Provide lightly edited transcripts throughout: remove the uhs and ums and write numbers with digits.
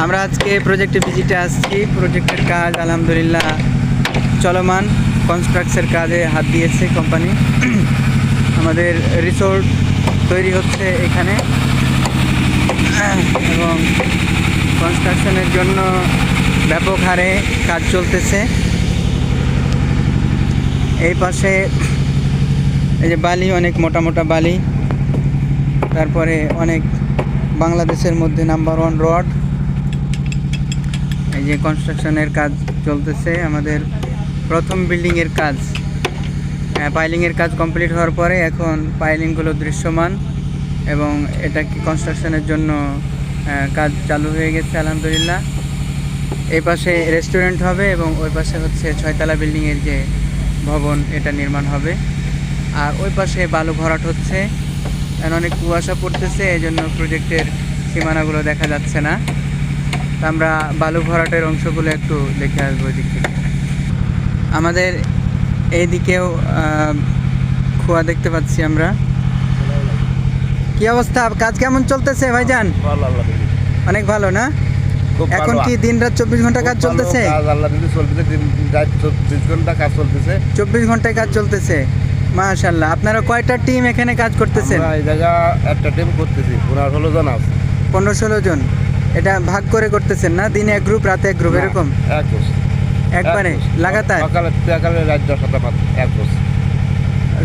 আমরা আজকে প্রজেক্টে ভিজিটে আসছি। প্রজেক্টের কাজ আলহামদুলিল্লাহ চলমান, কনস্ট্রাকশনের কাজে হাত দিয়েছে কোম্পানি। আমাদের রিসোর্ট তৈরি হচ্ছে এখানে এবং কনস্ট্রাকশনের জন্য ব্যাপক হারে কাজ চলতেছে। এই পাশে এই যে বালি, অনেক মোটা মোটা বালি, তারপরে অনেক বাংলাদেশের মধ্যে নাম্বার 1 রড। এই যে কনস্ট্রাকশনের কাজ চলতেছে। আমাদের প্রথম বিল্ডিংয়ের কাজ, পাইলিংয়ের কাজ কমপ্লিট হওয়ার পরে এখন পাইলিংগুলো দৃশ্যমান এবং এটা কি কনস্ট্রাকশনের জন্য কাজ চালু হয়ে গেছে আলহামদুলিল্লাহ। এই পাশে রেস্টুরেন্ট হবে এবং ওই পাশে হচ্ছে 6 তলা বিল্ডিংয়ের যে ভবন, এটা নির্মাণ হবে। আর ওই পাশে বালু ভরাট হচ্ছে। অনেক কুয়াশা পড়তেছে, এই জন্য প্রজেক্টের সীমানাগুলো দেখা যাচ্ছে না। আমরা বালু ভরাটের অংশগুলো একটু দেখে আসবো ওই দিক থেকে। আমাদের এইদিকেও কুয়া দেখতে পাচ্ছি আমরা। কি অবস্থা, কাজ কেমন চলতেছে ভাইজান? অনেক ভালো না? এখন কি দিন রাত 24 ঘন্টা কাজ চলতেছে? 24 ঘন্টায় কাজ চলতেছে, মাশাআল্লাহ। আপনারা কয়টা টিম এখানে কাজ করতেছেন? এই জায়গা একটা টিম করতেছি, 15-16 জন আছে। 15-16 জন। এটা ভাগ করে করতেছেন না? দিনে এক গ্রুপ, রাতে এক গ্রুপ, এরকম একবারে লাগাতার? সকালে রাত 10টা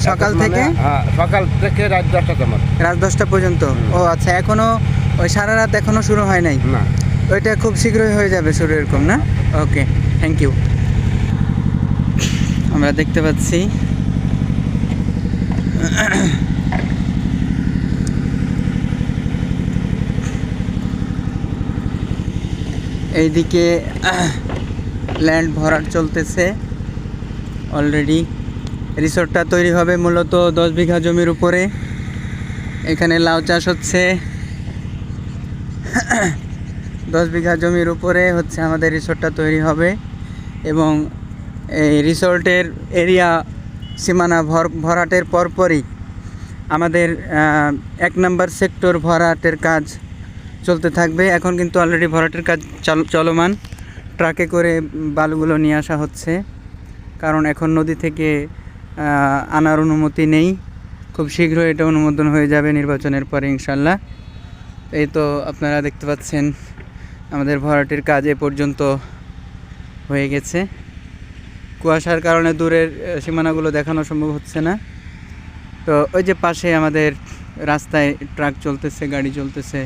সকাল থেকে? হ্যাঁ, সকাল থেকে রাত 10টা রাত 10টা পর্যন্ত। ও আচ্ছা, এখনো ওই সারা রাত এখনো শুরু হয় নাই? না, ওইটা খুব শীঘ্রই হয়ে যাবে শুরু, এরকম না? ওকে, থ্যাংক ইউ। আমরা দেখতে পাচ্ছি এইদিকে ল্যান্ড ভরাট চলতেছে অলরেডি। রিসোর্টটা তৈরি হবে মূলত 10 বিঘা জমির উপরে। এখানে লাউ চাষ হচ্ছে। 10 বিঘা জমির উপরে হচ্ছে আমাদের রিসোর্টটা তৈরি হবে এবং এই রিসোর্টের এরিয়া সীমানা ভরাটের পরপরই আমাদের 1 নম্বর সেক্টর ভরাটের কাজ চলতে থাকবে। এখন কিন্তু অলরেডি ভরাটের কাজ চলমান। ট্রাকে করে বালুগুলো নিয়ে আসা হচ্ছে, কারণ এখন নদী থেকে আনার অনুমতি নেই। খুব শীঘ্রই এটা অনুমোদন হয়ে যাবে নির্বাচনের পরে ইনশাল্লাহ। এই তো আপনারা দেখতে পাচ্ছেন আমাদের ভরাটের কাজ এ পর্যন্ত হয়ে গেছে। কুয়াশার কারণে দূরের সীমানাগুলো দেখানো সম্ভব হচ্ছে না। তো ওই যে পাশে আমাদের রাস্তায় ট্রাক চলতেছে, গাড়ি চলতেছে।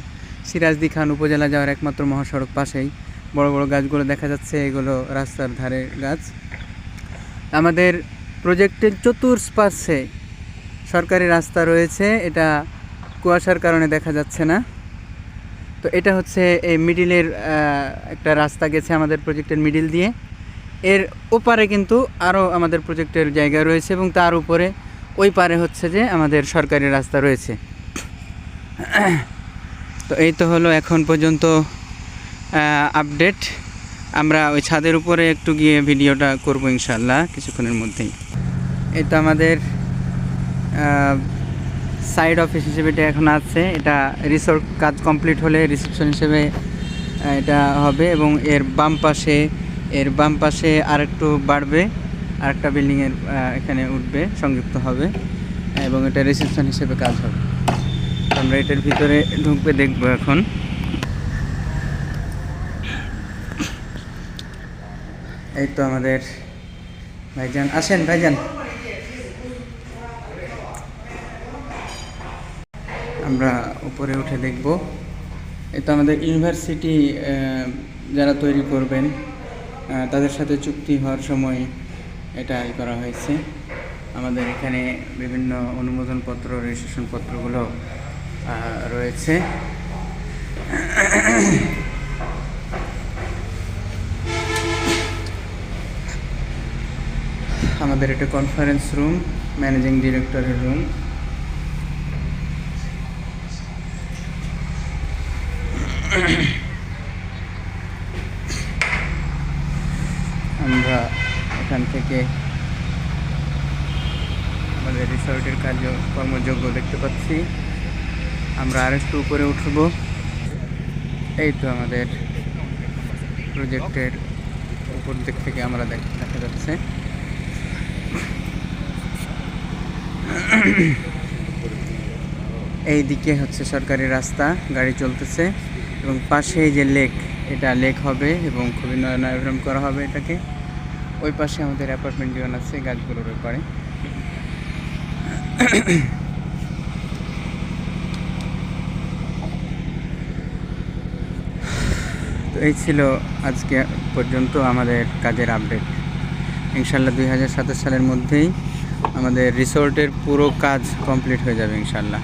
সিরাজদি খান উপজেলা যাওয়ার একমাত্র মহাসড়ক পাশেই বড় বড় গাছগুলো দেখা যাচ্ছে, এগুলো রাস্তার ধারে গাছ। আমাদের প্রজেক্টের চতুর্পাশে সরকারি রাস্তা রয়েছে, এটা কুয়াশার কারণে দেখা যাচ্ছে না। তো এটা হচ্ছে এই মিডিলের একটা রাস্তা গেছে আমাদের প্রজেক্টের মিডিল দিয়ে। এর ওপারে কিন্তু আরও আমাদের প্রজেক্টের জায়গা রয়েছে এবং তার উপরে ওই পারে হচ্ছে যে আমাদের সরকারি রাস্তা রয়েছে। তো এই তো হলো এখন পর্যন্ত আপডেট। আমরা ওই ছাদের উপরে একটু গিয়ে ভিডিওটা করব ইনশাল্লাহ কিছুক্ষণের মধ্যেই। এই তো আমাদের সাইড অফিস হিসেবে এটা এখন আছে। এটা রিসোর্ট কাজ কমপ্লিট হলে রিসেপশন হিসেবে এটা হবে এবং এর বাম পাশে আরেকটু বাড়বে, আরেকটা বিল্ডিংয়ের এখানে উঠবে, সংযুক্ত হবে এবং এটা রিসেপশন হিসেবে কাজ হবে। আমরা এটার ভিতরে ঢুকবে, দেখবো এখন। এই তো আমাদের ভাইজান, আসেন ভাইজান। আমরা উপরে উঠে দেখব। এই তো আমাদের ইউনিভার্সিটি যারা তৈরি করবেন তাদের সাথে চুক্তি হওয়ার সময় এটা করা হয়েছে। আমাদের এখানে বিভিন্ন অনুমোদনপত্র, রেজিস্ট্রেশন পত্রগুলো রয়েছে। আমাদের এটা কনফারেন্স রুম, ম্যানেজিং ডিরেক্টরের রুম। আমরা এখান থেকে আমাদের রিসোর্টের কর্মযোগ্য দেখতে পাচ্ছি। আমরা আরেকটু উপরে উঠব। এই তো আমাদের প্রজেক্টের উপর দিক থেকে আমরা দেখা যাচ্ছে। এই দিকে হচ্ছে সরকারি রাস্তা, গাড়ি চলতেছে এবং পাশে এই যে লেক, এটা লেক হবে এবং খুবই নয়নাভিরাম করা হবে এটাকে। ওই পাশে আমাদের অ্যাপার্টমেন্ট জীবন আছে গাছগুলোর ব্যাপারে। তো এই ছিল আজকে পর্যন্ত আমাদের কাজের আপডেট। ইনশাল্লাহ 2027 সালের মধ্যেই আমাদের রিসোর্টের পুরো কাজ কমপ্লিট হয়ে যাবে ইনশাল্লাহ।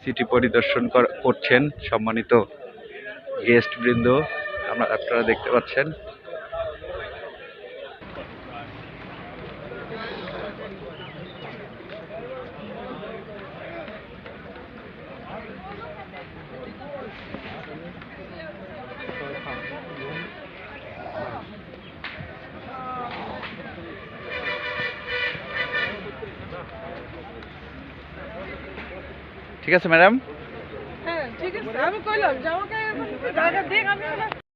সিটি পরিদর্শন করছেন সম্মানিত গেস্ট বৃন্দ, আপনারা দেখতে পাচ্ছেন। ঠিক আছে ম্যাডাম। হ্যাঁ ঠিক আছে, আমি কইলাম যে আমাকে জায়গা দেখ, আমি